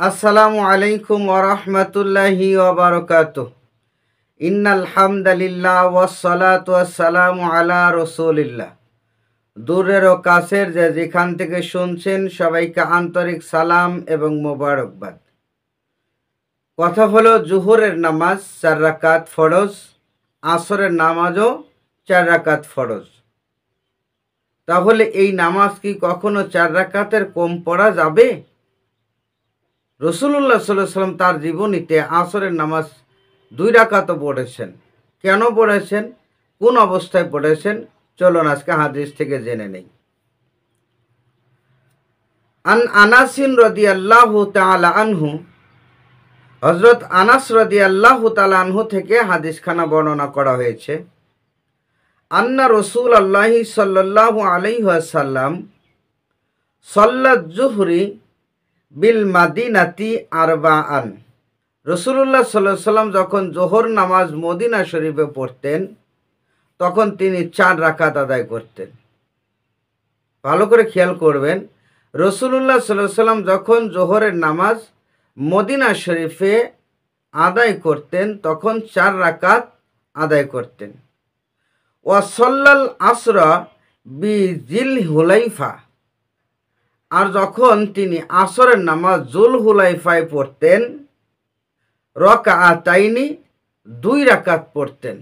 আসসালামু আলাইকুম ওয়া রাহমাতুল্লাহি ওয়া বারাকাতুহু। ইন্নাল হামদালিল্লাহ ওয়াস সালাতু ওয়াস সালামু আলা রাসূলিল্লাহ। দূরের ও কাছের যে যেখান থেকে শুনছেন সবাইকে আন্তরিক সালাম এবং মোবারকবাদ। কথা হলো জোহরের নামাজ 4 রাকাত ফরজ, আসরের নামাজও 4 রাকাত ফরজ। তাহলে এই নামাজ কি কখনো 4 রাকাতের কম পড়া যাবে? রাসূলুল্লাহ সাল্লাল্লাহু আলাইহি ওয়াসাল্লাম তার জীবনীতে আসরের নামাজ 2 রাকাতও পড়েছেন। কেন পড়েছেন, কোন অবস্থায় পড়েছেন, চলুন আজকে হাদিস থেকে জেনে নেই। আন আনাসিন রাদিয়াল্লাহু তাআলা আনহু, হযরত আনাস রাদিয়াল্লাহু তাআলা আনহু থেকে হাদিসখানা বর্ণনা করা হয়েছে। আন্না রাসূলুল্লাহি সাল্লাল্লাহু আলাইহি ওয়াসাল্লাম সাল্লাত যুহরি বিল মাদিনাতি আরবাআন। রাসূলুল্লাহ সাল্লাল্লাহু আলাইহি ওয়াসাল্লাম যখন জোহর নামাজ মদিনা শরীফে পড়তেন তখন তিনি 4 রাকাত আদায় করতেন। ভালো করে খেয়াল করবেন, রাসূলুল্লাহ সাল্লাল্লাহু আলাইহি ওয়াসাল্লাম যখন জোহরের নামাজ মদিনা শরীফে আদায় করতেন তখন 4 রাকাত আদায় করতেন। ওয়া সাল্লাল আসরা বিজিল হুলাইফা, আর যখন তিনি আসরের নামাজ জুল হুলাইফায় পড়তেন রাকাতাইনি 2 রাকাত পড়তেন।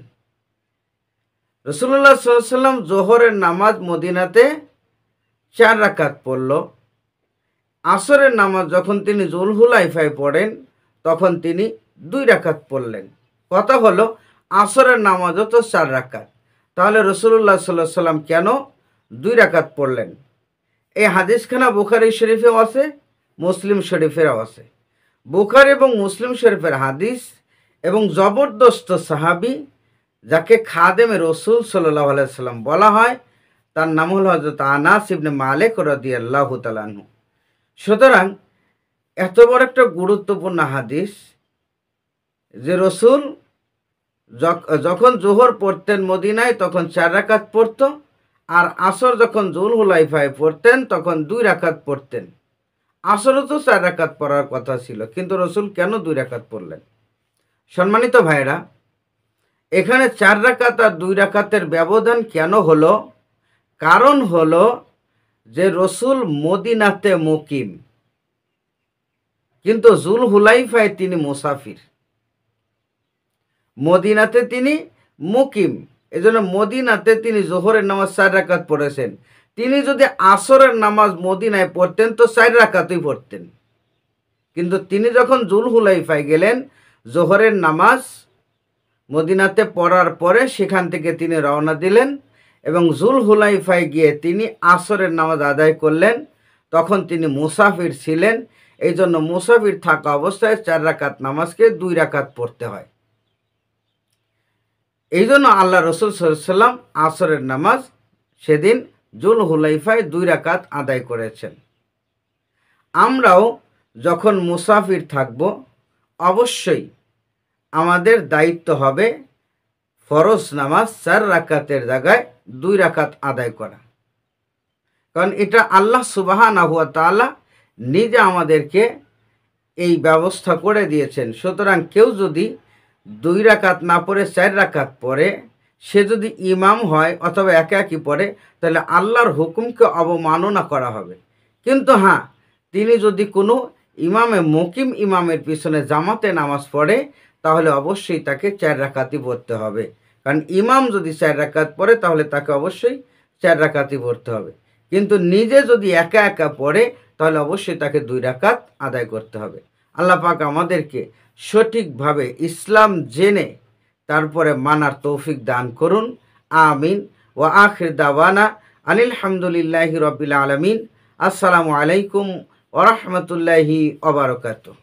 রাসূলুল্লাহ সাল্লাল্লাহু আলাইহি ওয়াসাল্লাম জোহরের নামাজ মদিনাতে 4 রাকাত পড়ল। আসরের নামাজ যখন তিনি জুল হুলাইফায় পড়েন তখন তিনি 2 রাকাত পড়লেন। কথা হলো আসরের নামাজও তো 4 রাকাত, তাহলে রাসূলুল্লাহ সাল্লাল্লাহু আলাইহি ওয়াসাল্লাম কেন 2 রাকাত পড়লেন? এই হাদিসখানা বুখারী শরীফেও আছে, মুসলিম শরীফেরও আছে। বুখারী এবং মুসলিম শরীফের হাদিস এবং জবরদস্ত সাহাবী যাকে খাদেমে রাসূল সাল্লাল্লাহু আলাইহি ওয়াসাল্লাম বলা হয়, তার নাম হলো হযরত আনাস ইবনে মালিক রাদিয়াল্লাহু তাআলা আনহু। সুতরাং এত বড় একটা গুরুত্বপূর্ণ হাদিস যে রাসূল যখন জোহর পড়তেন মদিনায় তখন 4 রাকাত পড়ত, আর আসর যখন জুল হুলাইফায় পড়তেন তখন 2 রাকাত পড়তেন। আসরও তো 4 রাকাত পড়ার কথা ছিল, কিন্তু রাসূল কেন 2 রাকাত পড়লেন? সম্মানিত ভাইরা, এখানে 4 রাকাত আর 2 রাকাতের ব্যবধান কেন হলো? কারণ হলো যে রাসূল মদিনাতে মুকিম, কিন্তু জুল হুলাইফায় তিনি মুসাফির। মদিনাতে তিনি মুকিম, এজন্য মদিনাতে তিনি জোহরের নামাজ 4 রাকাত পড়েছেন। তিনি যদি আসরের নামাজ মদিনায় পড়তেন তো 4 রাকাতই পড়তেন, কিন্তু তিনি যখন জুল হুলাইফায় গেলেন জোহরের নামাজ মদিনাতে পড়ার পরে সেখান থেকে তিনি রওনা দিলেন এবং জুল হুলাইফায় গিয়ে তিনি আসরের নামাজ আদায় করলেন। তখন তিনি মুসাফির ছিলেন, এই জন্য মুসাফির থাকা অবস্থায় 4 রাকাত নামাজকে 2 রাকাত পড়তে হয়। এই জন্য আল্লাহ রাসূল সাল্লাল্লাহু আলাইহি ওয়াসাল্লাম আসরের নামাজ সেদিন জুল হুলাইফায় 2 রাকাত আদায় করেছেন। আমরাও যখন মুসাফির থাকব অবশ্যই আমাদের দায়িত্ব হবে ফরজ নামাজ 4 রাকাতের জায়গায় 2 রাকাত আদায় করা, কারণ এটা আল্লাহ সুবহানাহু ওয়া তাআলা নিজে আমাদেরকে এই ব্যবস্থা করে দিয়েছেন। সুতরাং কেউ যদি 2 রাকাত না পড়ে 4 রাকাত পড়ে, সে যদি ইমাম হয় অথবা একাকী পড়ে, তাহলে আল্লাহর হুকুমকে অবমাননা করা হবে। কিন্তু হ্যাঁ, তিনি যদি কোনো ইমামে মুকিম ইমামের পিছনে জামাতে নামাজ পড়ে তাহলে অবশ্যই তাকে 4 রাকাতই পড়তে হবে, কারণ ইমাম যদি 4 রাকাত পড়ে তাহলে তাকে অবশ্যই 4 রাকাতই পড়তে হবে। কিন্তু নিজে যদি একা একা পড়ে তাহলে অবশ্যই তাকে 2 রাকাত আদায় করতে হবে। আল্লাহ পাক আমাদেরকে সঠিকভাবে ইসলাম জেনে তারপরে মানার তৌফিক দান করুন। আমিন। ওয়া আখির দাওয়ানা আনিল হামদুলিল্লাহি রাব্বিল আলামিন। আসসালামু আলাইকুম ওয়া রাহমাতুল্লাহি ওয়া বারাকাতুহু।